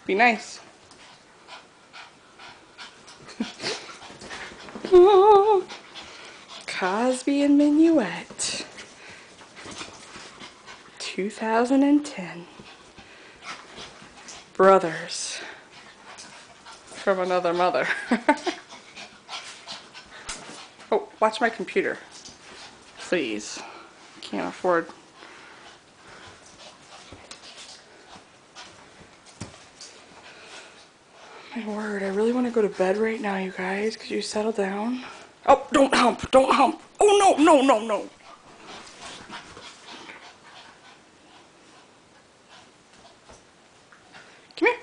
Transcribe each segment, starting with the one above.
Be nice. Oh, Cosby and Minuet. 2010. Brothers. From another mother. Oh, watch my computer. Please. Can't afford. My word, I really want to go to bed right now, you guys. Could you settle down? Oh, don't hump, don't hump. Oh, no, no, no, no. Come here.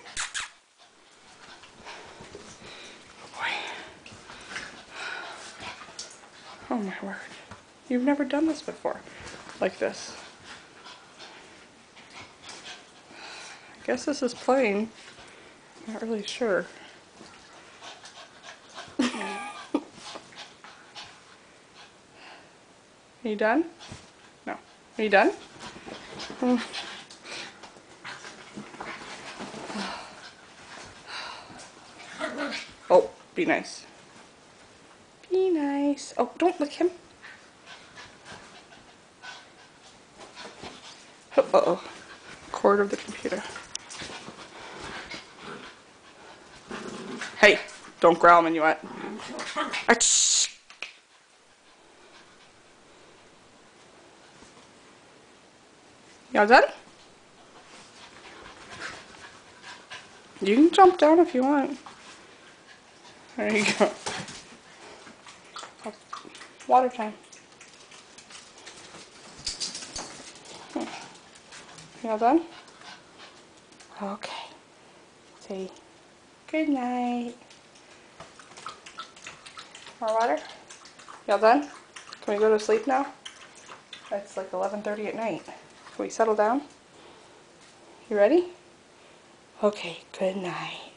Oh, boy. Oh, my word. You've never done this before. Like this. I guess this is playing. Not really sure. Are you done? No. Are you done? Oh, be nice. Be nice. Oh, don't lick him. Uh-oh. Cord of the computer. Hey, don't growl, Minuet. Achoo. Y'all done? You can jump down if you want. There you go. Water time. Y'all done? Okay. Say good night. More water? Y'all done? Can we go to sleep now? It's like 11:30 at night. Can we settle down? You ready? Okay, good night.